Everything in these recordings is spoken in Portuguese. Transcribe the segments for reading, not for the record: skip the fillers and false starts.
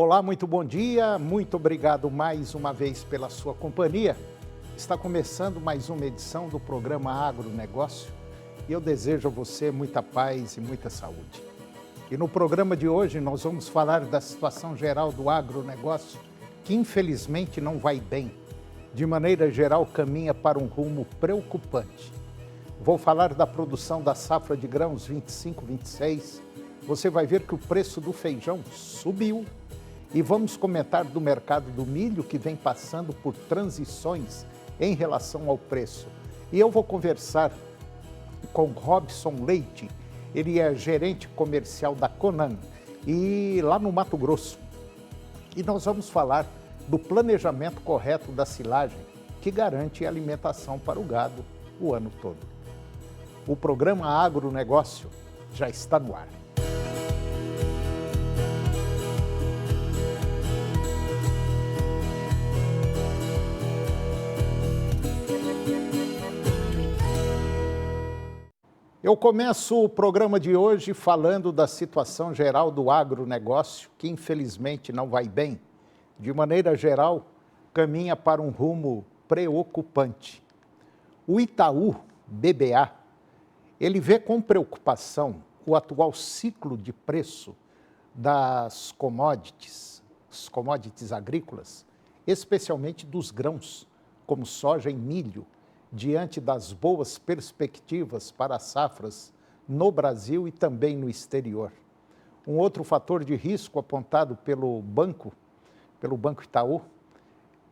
Olá, muito bom dia, muito obrigado mais uma vez pela sua companhia. Está começando mais uma edição do programa Agronegócio e eu desejo a você muita paz e muita saúde. E no programa de hoje nós vamos falar da situação geral do agronegócio, que infelizmente não vai bem. De maneira geral, caminha para um rumo preocupante. Vou falar da produção da safra de grãos 25-26. Você vai ver que o preço do feijão subiu. E vamos comentar do mercado do milho, que vem passando por transições em relação ao preço. E eu vou conversar com Robson Leite, ele é gerente comercial da Conan, e lá no Mato Grosso. E nós vamos falar do planejamento correto da silagem, que garante alimentação para o gado o ano todo. O programa Agronegócio já está no ar. Eu começo o programa de hoje falando da situação geral do agronegócio, que infelizmente não vai bem. De maneira geral, caminha para um rumo preocupante. O Itaú BBA, ele vê com preocupação o atual ciclo de preço das commodities agrícolas, especialmente dos grãos, como soja e milho, diante das boas perspectivas para as safras no Brasil e também no exterior. Um outro fator de risco apontado pelo Banco Itaú,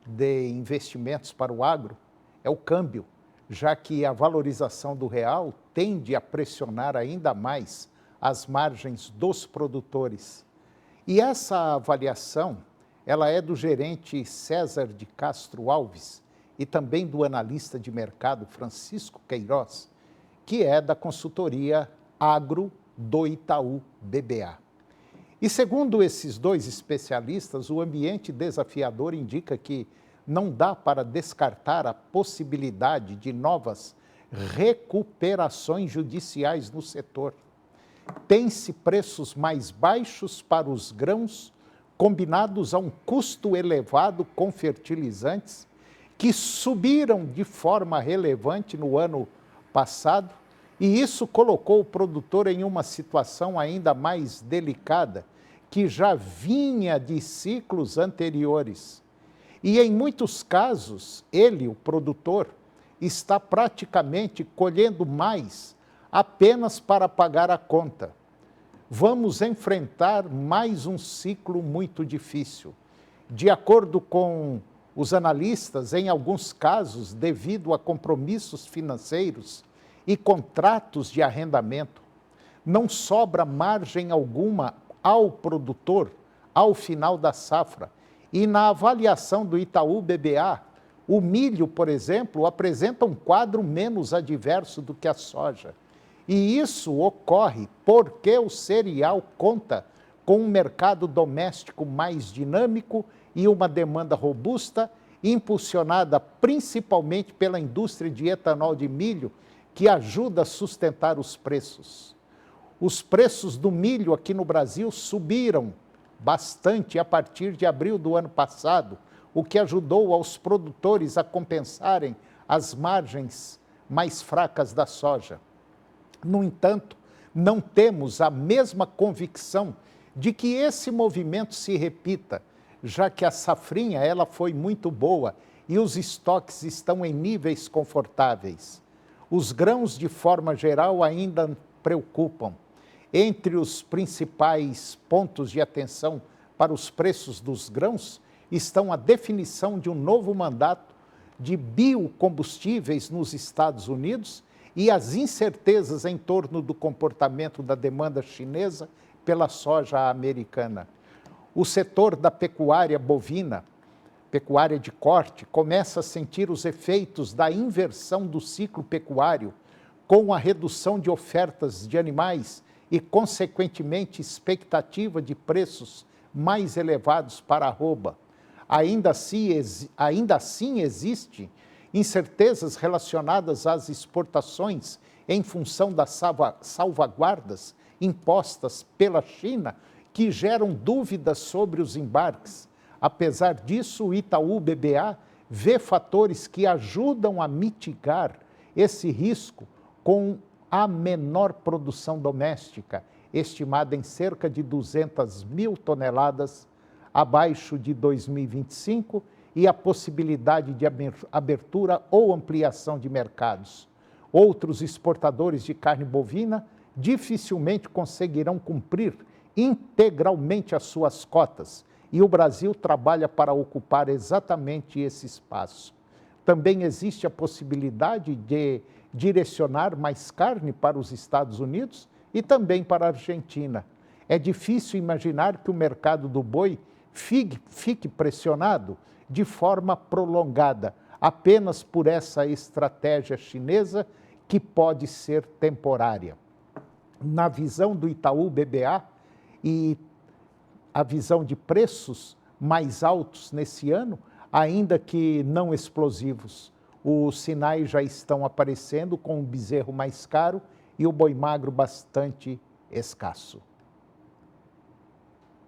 de investimentos para o agro, é o câmbio, já que a valorização do real tende a pressionar ainda mais as margens dos produtores. E essa avaliação, ela é do gerente César de Castro Alves, e também do analista de mercado Francisco Queiroz, que é da consultoria Agro do Itaú BBA. E segundo esses dois especialistas, o ambiente desafiador indica que não dá para descartar a possibilidade de novas recuperações judiciais no setor. Tem-se preços mais baixos para os grãos, combinados a um custo elevado com fertilizantes, que subiram de forma relevante no ano passado, e isso colocou o produtor em uma situação ainda mais delicada, que já vinha de ciclos anteriores. E em muitos casos, ele, o produtor, está praticamente colhendo mais apenas para pagar a conta. Vamos enfrentar mais um ciclo muito difícil. De acordo com os analistas, em alguns casos, devido a compromissos financeiros e contratos de arrendamento, não sobra margem alguma ao produtor ao final da safra. E na avaliação do Itaú BBA, o milho, por exemplo, apresenta um quadro menos adverso do que a soja. E isso ocorre porque o cereal conta com um mercado doméstico mais dinâmico e uma demanda robusta, impulsionada principalmente pela indústria de etanol de milho, que ajuda a sustentar os preços. Os preços do milho aqui no Brasil subiram bastante a partir de abril do ano passado, o que ajudou aos produtores a compensarem as margens mais fracas da soja. No entanto, não temos a mesma convicção de que esse movimento se repita, já que a safrinha ela foi muito boa e os estoques estão em níveis confortáveis. Os grãos, de forma geral, ainda preocupam. Entre os principais pontos de atenção para os preços dos grãos estão a definição de um novo mandato de biocombustíveis nos Estados Unidos e as incertezas em torno do comportamento da demanda chinesa pela soja americana. O setor da pecuária bovina, pecuária de corte, começa a sentir os efeitos da inversão do ciclo pecuário, com a redução de ofertas de animais e, consequentemente, expectativa de preços mais elevados para a arroba. Ainda assim existem incertezas relacionadas às exportações em função das salvaguardas impostas pela China, que geram dúvidas sobre os embarques. Apesar disso, o Itaú BBA vê fatores que ajudam a mitigar esse risco com a menor produção doméstica, estimada em cerca de 200 mil toneladas abaixo de 2025, e a possibilidade de abertura ou ampliação de mercados. Outros exportadores de carne bovina dificilmente conseguirão cumprir integralmente as suas cotas, e o Brasil trabalha para ocupar exatamente esse espaço. Também existe a possibilidade de direcionar mais carne para os Estados Unidos e também para a Argentina. É difícil imaginar que o mercado do boi fique pressionado de forma prolongada, apenas por essa estratégia chinesa que pode ser temporária. Na visão do Itaú BBA e a visão de preços mais altos nesse ano, ainda que não explosivos, os sinais já estão aparecendo com o bezerro mais caro e o boi magro bastante escasso.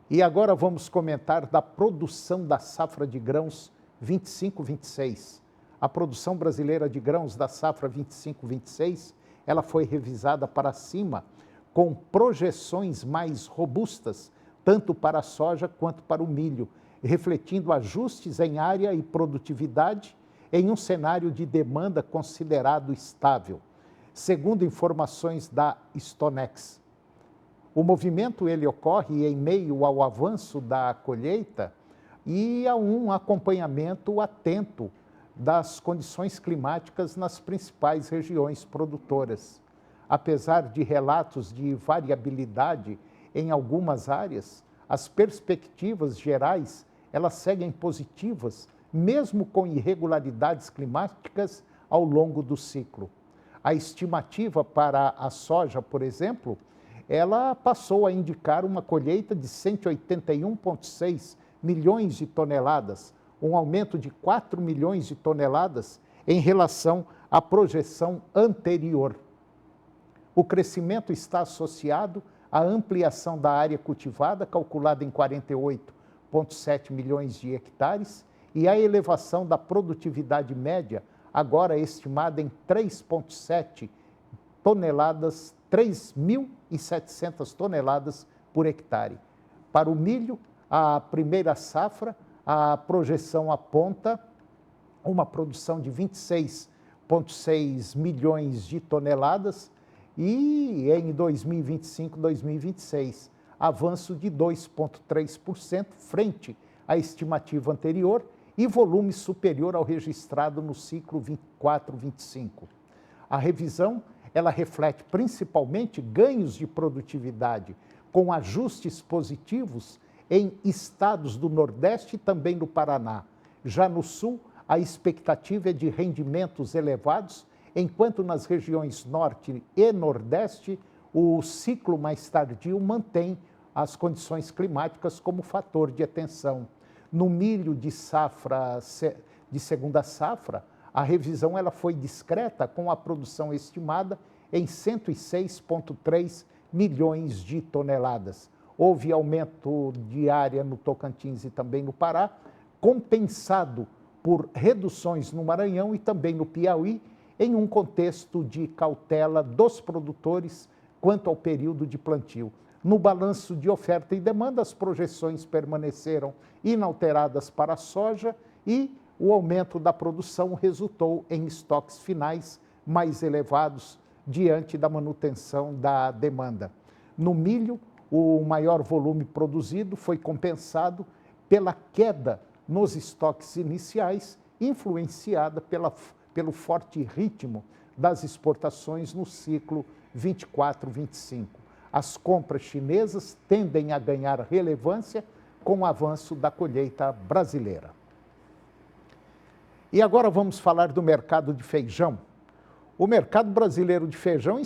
E agora vamos comentar da produção da safra de grãos 25-26. A produção brasileira de grãos da safra 25-26, ela foi revisada para cima com projeções mais robustas, tanto para a soja quanto para o milho, refletindo ajustes em área e produtividade em um cenário de demanda considerado estável, segundo informações da Stonex. O movimento ele ocorre em meio ao avanço da colheita e a um acompanhamento atento das condições climáticas nas principais regiões produtoras. Apesar de relatos de variabilidade em algumas áreas, as perspectivas gerais elas seguem positivas, mesmo com irregularidades climáticas ao longo do ciclo. A estimativa para a soja, por exemplo, ela passou a indicar uma colheita de 181,6 milhões de toneladas, um aumento de 4 milhões de toneladas em relação à projeção anterior. O crescimento está associado à ampliação da área cultivada, calculada em 48,7 milhões de hectares, e à elevação da produtividade média, agora estimada em 3,7 toneladas, 3.700 toneladas por hectare. Para o milho, a primeira safra, a projeção aponta uma produção de 26,6 milhões de toneladas e em 2025-2026, avanço de 2,3% frente à estimativa anterior e volume superior ao registrado no ciclo 24-25. A revisão ela reflete principalmente ganhos de produtividade, com ajustes positivos em estados do Nordeste e também no Paraná. Já no Sul, a expectativa é de rendimentos elevados, enquanto nas regiões Norte e Nordeste, o ciclo mais tardio mantém as condições climáticas como fator de atenção. No milho de segunda safra, a revisão ela foi discreta, com a produção estimada em 106,3 milhões de toneladas. Houve aumento de área no Tocantins e também no Pará, compensado por reduções no Maranhão e também no Piauí, em um contexto de cautela dos produtores quanto ao período de plantio. No balanço de oferta e demanda, as projeções permaneceram inalteradas para a soja e o aumento da produção resultou em estoques finais mais elevados diante da manutenção da demanda. No milho, o maior volume produzido foi compensado pela queda nos estoques iniciais, influenciada pelo forte ritmo das exportações no ciclo 24-25. As compras chinesas tendem a ganhar relevância com o avanço da colheita brasileira. E agora vamos falar do mercado de feijão. O mercado brasileiro de feijão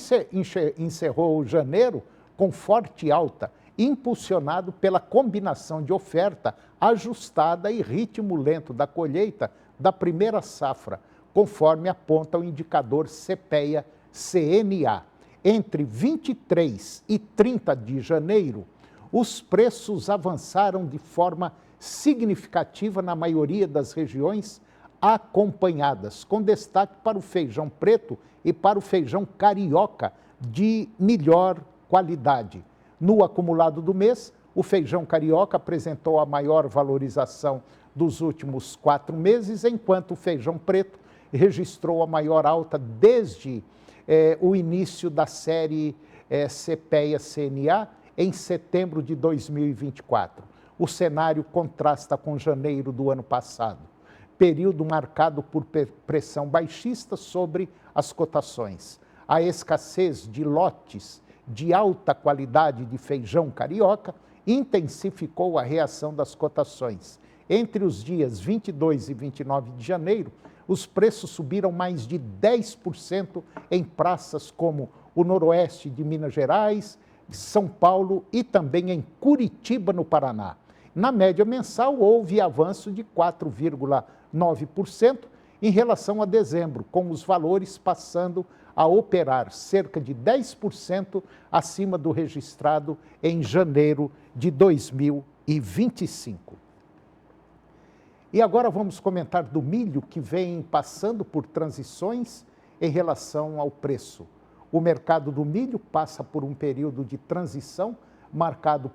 encerrou janeiro com forte alta, impulsionado pela combinação de oferta ajustada e ritmo lento da colheita da primeira safra, conforme aponta o indicador CPEA-CNA. Entre 23 e 30 de janeiro, os preços avançaram de forma significativa na maioria das regiões acompanhadas, com destaque para o feijão preto e para o feijão carioca de melhor qualidade. No acumulado do mês, o feijão carioca apresentou a maior valorização dos últimos 4 meses, enquanto o feijão preto registrou a maior alta desde o início da série CPEA-CNA em setembro de 2024. O cenário contrasta com janeiro do ano passado, período marcado por pressão baixista sobre as cotações. A escassez de lotes de alta qualidade de feijão carioca intensificou a reação das cotações. Entre os dias 22 e 29 de janeiro, os preços subiram mais de 10% em praças como o noroeste de Minas Gerais, São Paulo e também em Curitiba, no Paraná. Na média mensal, houve avanço de 4,9% em relação a dezembro, com os valores passando a operar cerca de 10% acima do registrado em janeiro de 2025. E agora vamos comentar do milho, que vem passando por transições em relação ao preço. O mercado do milho passa por um período de transição marcado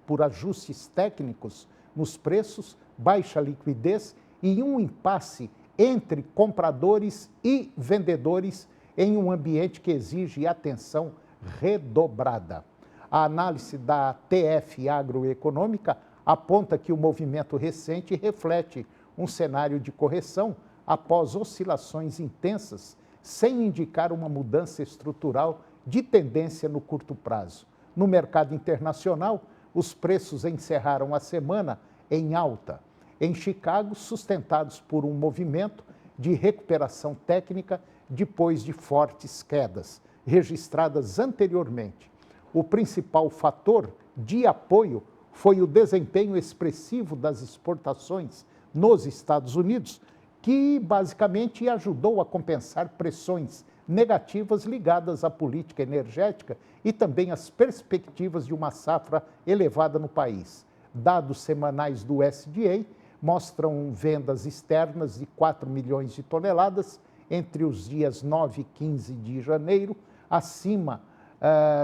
por ajustes técnicos nos preços, baixa liquidez e um impasse entre compradores e vendedores em um ambiente que exige atenção redobrada. A análise da TF Agroeconômica aponta que o movimento recente reflete um cenário de correção após oscilações intensas, sem indicar uma mudança estrutural de tendência no curto prazo. No mercado internacional, os preços encerraram a semana em alta. Em Chicago, sustentados por um movimento de recuperação técnica depois de fortes quedas registradas anteriormente. O principal fator de apoio foi o desempenho expressivo das exportações nos Estados Unidos, que basicamente ajudou a compensar pressões negativas ligadas à política energética e também às perspectivas de uma safra elevada no país. Dados semanais do USDA mostram vendas externas de 4 milhões de toneladas entre os dias 9 e 15 de janeiro, acima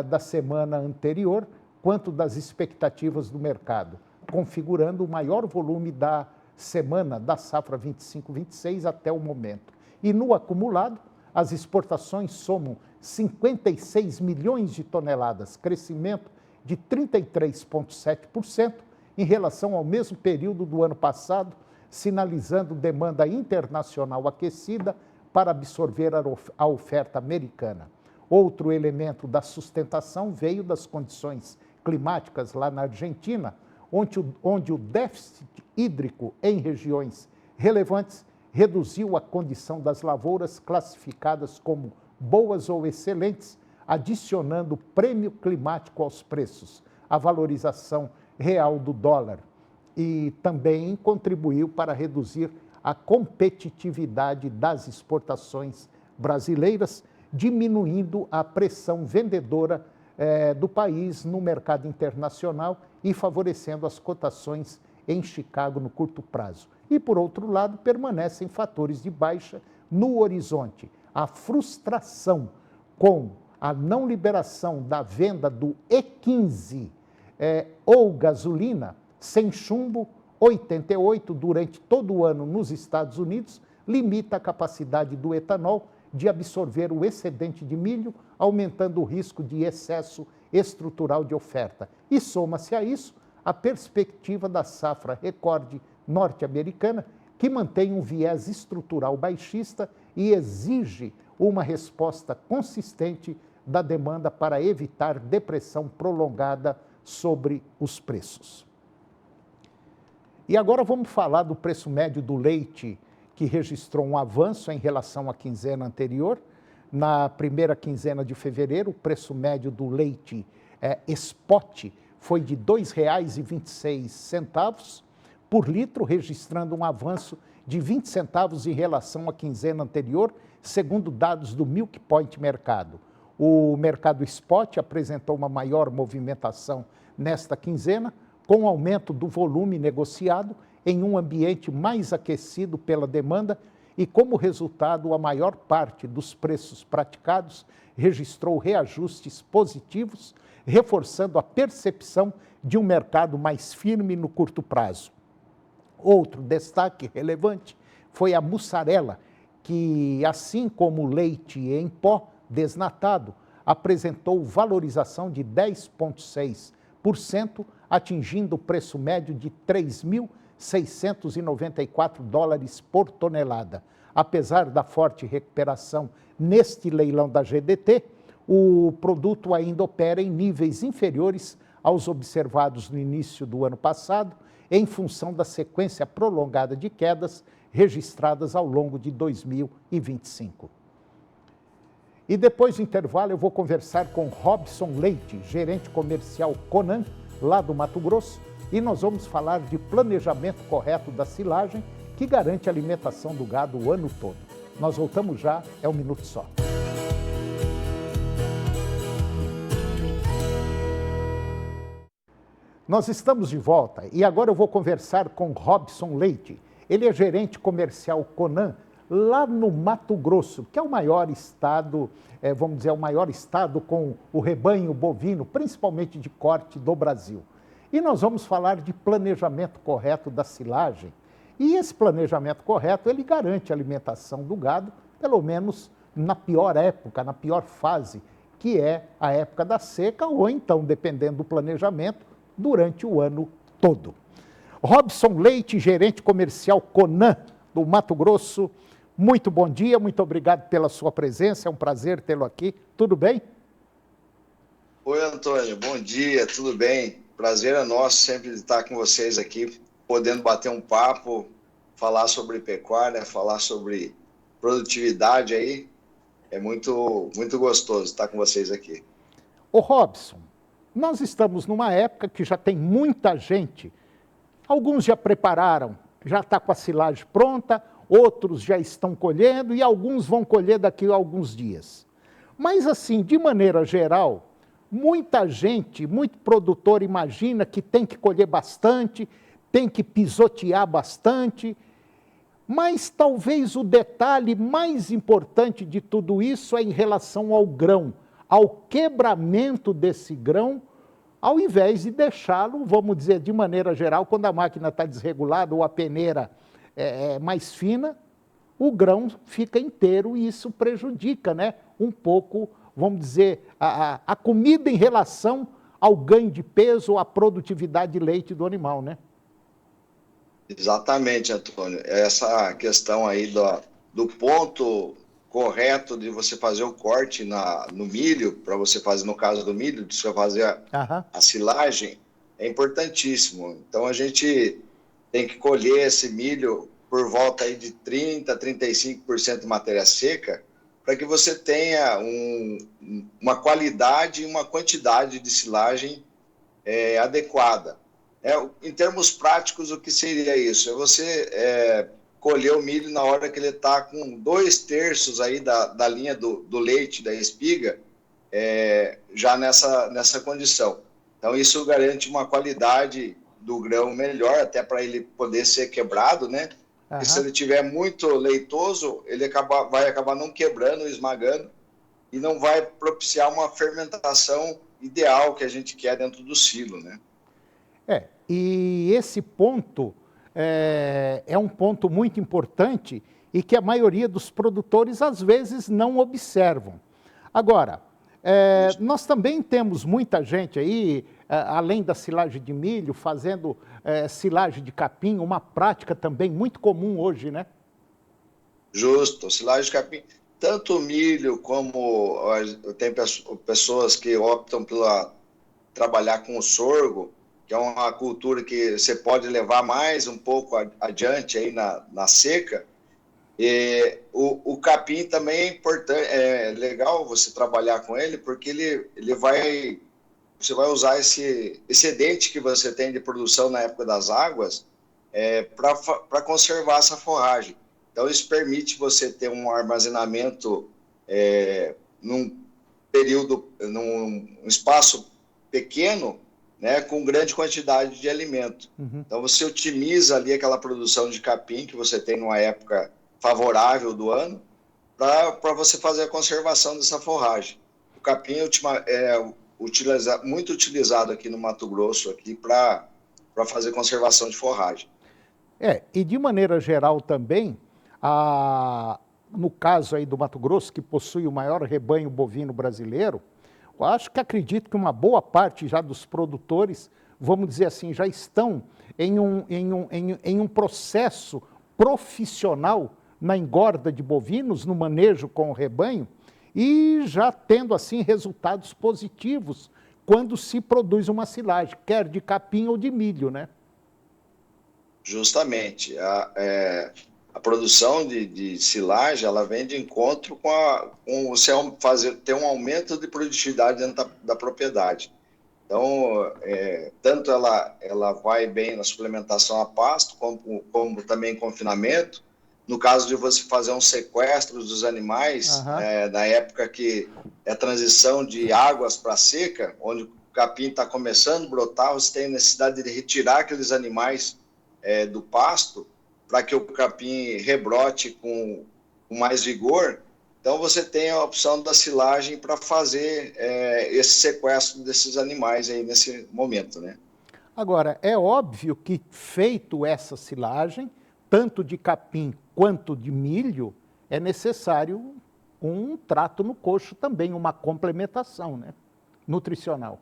da semana anterior, quanto das expectativas do mercado, configurando o maior volume da semana da safra 25-26 até o momento. E no acumulado, as exportações somam 56 milhões de toneladas, crescimento de 33,7% em relação ao mesmo período do ano passado, sinalizando demanda internacional aquecida para absorver a oferta americana. Outro elemento da sustentação veio das condições climáticas lá na Argentina, onde o déficit hídrico em regiões relevantes reduziu a condição das lavouras classificadas como boas ou excelentes, adicionando prêmio climático aos preços, a valorização real do dólar, e também contribuiu para reduzir a competitividade das exportações brasileiras, diminuindo a pressão vendedora do país no mercado internacional e favorecendo as cotações em Chicago no curto prazo. E, por outro lado, permanecem fatores de baixa no horizonte. A frustração com a não liberação da venda do E15 ou gasolina sem chumbo 88 durante todo o ano nos Estados Unidos limita a capacidade do etanol de absorver o excedente de milho, aumentando o risco de excesso estrutural de oferta. E soma-se a isso a perspectiva da safra recorde norte-americana, que mantém um viés estrutural baixista e exige uma resposta consistente da demanda para evitar depressão prolongada sobre os preços. E agora vamos falar do preço médio do leite, que registrou um avanço em relação à quinzena anterior. Na primeira quinzena de fevereiro, o preço médio do leite spot foi de R$ 2,26 por litro, registrando um avanço de 20 centavos em relação à quinzena anterior, segundo dados do Milk Point Mercado. O mercado spot apresentou uma maior movimentação nesta quinzena, com o aumento do volume negociado em um ambiente mais aquecido pela demanda e, como resultado, a maior parte dos preços praticados registrou reajustes positivos, reforçando a percepção de um mercado mais firme no curto prazo. Outro destaque relevante foi a mussarela, que, assim como o leite em pó desnatado, apresentou valorização de 10,6%, atingindo o preço médio de 3.694 dólares por tonelada. Apesar da forte recuperação neste leilão da GDT, o produto ainda opera em níveis inferiores aos observados no início do ano passado, em função da sequência prolongada de quedas registradas ao longo de 2025. E depois do intervalo eu vou conversar com Robson Leite, gerente comercial Conan, lá do Mato Grosso, e nós vamos falar de planejamento correto da silagem que garante a alimentação do gado o ano todo. Nós voltamos já, é um minuto só. Nós estamos de volta e agora eu vou conversar com Robson Leite. Ele é gerente comercial Conan, lá no Mato Grosso, que é o maior estado, vamos dizer, o maior estado com o rebanho bovino, principalmente de corte do Brasil. E nós vamos falar de planejamento correto da silagem. E esse planejamento correto, ele garante a alimentação do gado, pelo menos na pior época, na pior fase, que é a época da seca, ou então, dependendo do planejamento, durante o ano todo. Robson Leite, gerente comercial Conan, do Mato Grosso, muito bom dia, muito obrigado pela sua presença, é um prazer tê-lo aqui, tudo bem? Oi, Antônio, bom dia, tudo bem? Prazer é nosso sempre estar com vocês aqui, podendo bater um papo, falar sobre pecuária, falar sobre produtividade aí, é muito gostoso estar com vocês aqui. Ô Robson, nós estamos numa época que já tem muita gente, alguns já prepararam, já está com a silagem pronta, outros já estão colhendo e alguns vão colher daqui a alguns dias. Mas assim, de maneira geral, muita gente, muito produtor imagina que tem que colher bastante, tem que pisotear bastante, mas talvez o detalhe mais importante de tudo isso é em relação ao grão, ao quebramento desse grão, ao invés de deixá-lo, vamos dizer, de maneira geral, quando a máquina está desregulada ou a peneira é mais fina, o grão fica inteiro e isso prejudica, né, um pouco, vamos dizer, a comida em relação ao ganho de peso ou à produtividade de leite do animal, né? Exatamente, Antônio. Essa questão aí do ponto correto de você fazer o corte no milho, para você fazer, no caso do milho, de você fazer a silagem, é importantíssimo. Então, a gente tem que colher esse milho por volta aí de 30% a 35% de matéria seca, para que você tenha uma qualidade e uma quantidade de silagem adequada. Em termos práticos, o que seria isso? É você colher o milho na hora que ele está com 2/3 aí da linha do leite, da espiga, já nessa condição. Então, isso garante uma qualidade do grão melhor, até para ele poder ser quebrado, né? Porque se ele tiver muito leitoso, ele vai acabar não quebrando, esmagando, e não vai propiciar uma fermentação ideal que a gente quer dentro do silo, né? E esse ponto é um ponto muito importante e que a maioria dos produtores, às vezes, não observam. Agora, nós também temos muita gente aí, além da silagem de milho, fazendo silagem de capim, uma prática também muito comum hoje, né? Justo, silagem de capim. Tanto o milho como tem pessoas que optam por trabalhar com o sorgo, que é uma cultura que você pode levar mais um pouco adiante aí na seca. E o capim também é importante, é legal você trabalhar com ele, porque você vai usar esse excedente que você tem de produção na época das águas para conservar essa forragem. Então, isso permite você ter um armazenamento num espaço pequeno, né, com grande quantidade de alimento. Então você otimiza ali aquela produção de capim que você tem numa época favorável do ano para você fazer a conservação dessa forragem. O capim é muito utilizado aqui no Mato Grosso aqui para fazer conservação de forragem. E de maneira geral também, no caso aí do Mato Grosso, que possui o maior rebanho bovino brasileiro, eu acredito que uma boa parte já dos produtores, vamos dizer assim, já estão em um processo profissional na engorda de bovinos, no manejo com o rebanho, e já tendo assim resultados positivos quando se produz uma silagem, quer de capim ou de milho, né? Justamente. A produção de silagem, ela vem de encontro com você ter um aumento de produtividade dentro da propriedade. Então, tanto ela vai bem na suplementação a pasto, como também em confinamento. No caso de você fazer um sequestro dos animais, na época que é a transição de águas para seca, onde o capim está começando a brotar, você tem necessidade de retirar aqueles animais do pasto, para que o capim rebrote com mais vigor. Então você tem a opção da silagem para fazer esse sequestro desses animais aí nesse momento, né? Agora, é óbvio que feito essa silagem, tanto de capim quanto de milho, é necessário um trato no coxo também, uma complementação, né? Nutricional.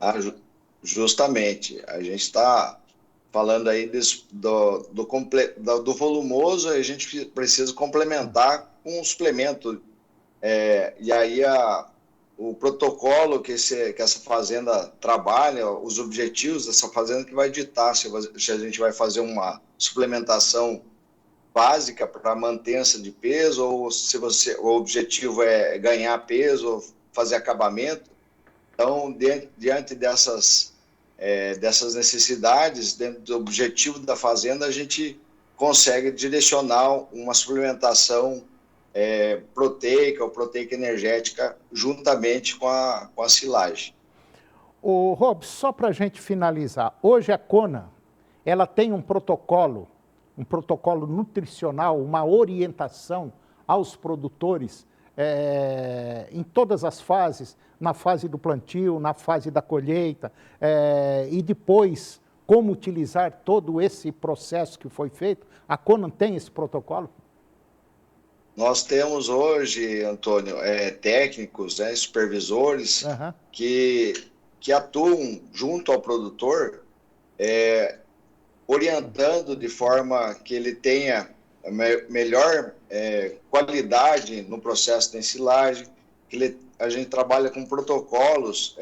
Justamente. A gente está falando aí do volumoso, a gente precisa complementar com um suplemento. E aí o protocolo que essa fazenda trabalha, os objetivos dessa fazenda que vai ditar se a gente vai fazer uma suplementação básica para mantença de peso, ou se o objetivo é ganhar peso, ou fazer acabamento. Então, diante dessas necessidades, dentro do objetivo da fazenda, a gente consegue direcionar uma suplementação proteica ou proteica energética juntamente com a silagem. Rob, só para a gente finalizar, hoje a Conan, ela tem um protocolo nutricional, uma orientação aos produtores em todas as fases, na fase do plantio, na fase da colheita, e depois como utilizar todo esse processo que foi feito. A Conan tem esse protocolo? Nós temos hoje, Antônio, técnicos, supervisores que atuam junto ao produtor, orientando de forma que ele tenha melhor qualidade no processo de ensilagem, a gente trabalha com protocolos,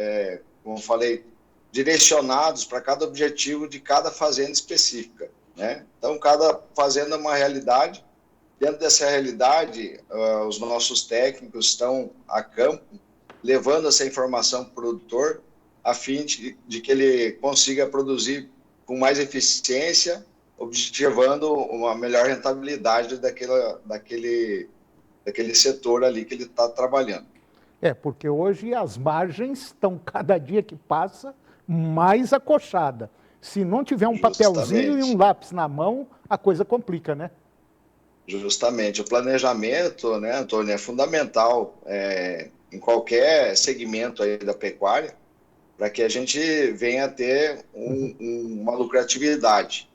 como eu falei, direcionados para cada objetivo de cada fazenda específica, né? Então, cada fazenda é uma realidade. Dentro dessa realidade, os nossos técnicos estão a campo, levando essa informação para o produtor, a fim de que ele consiga produzir com mais eficiência, objetivando uma melhor rentabilidade daquele setor ali que ele está trabalhando. Porque hoje as margens estão, cada dia que passa, mais acochada. Se não tiver um papelzinho e um lápis na mão, a coisa complica, né? Justamente. O planejamento, né, Antônio, é fundamental em qualquer segmento aí da pecuária, para que a gente venha a ter uma lucratividade.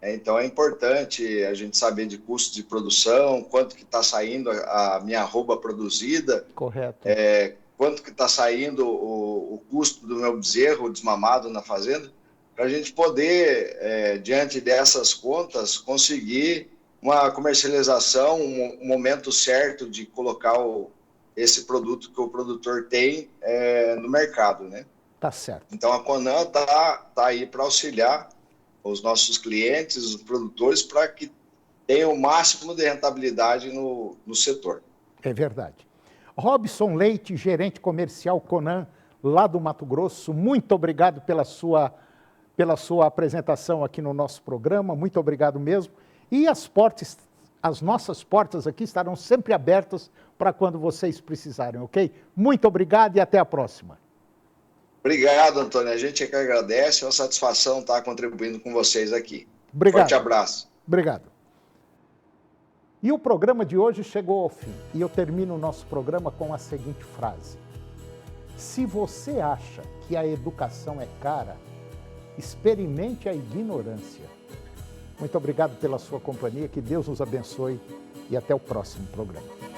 Então, é importante a gente saber de custo de produção, quanto que está saindo a minha arroba produzida. Correto. Quanto que está saindo o custo do meu bezerro desmamado na fazenda, para a gente poder, diante dessas contas, conseguir uma comercialização, um momento certo de colocar esse produto que o produtor tem no mercado, né? Tá certo. Então, a Conan está aí para auxiliar os nossos clientes, os produtores, para que tenham o máximo de rentabilidade no setor. É verdade. Robson Leite, gerente comercial Conan, lá do Mato Grosso, muito obrigado pela sua apresentação aqui no nosso programa, muito obrigado mesmo. E as nossas portas aqui estarão sempre abertas para quando vocês precisarem, ok? Muito obrigado e até a próxima. Obrigado, Antônio. A gente é que agradece. É uma satisfação estar contribuindo com vocês aqui. Obrigado. Forte abraço. Obrigado. E o programa de hoje chegou ao fim. E eu termino o nosso programa com a seguinte frase: se você acha que a educação é cara, experimente a ignorância. Muito obrigado pela sua companhia, que Deus nos abençoe e até o próximo programa.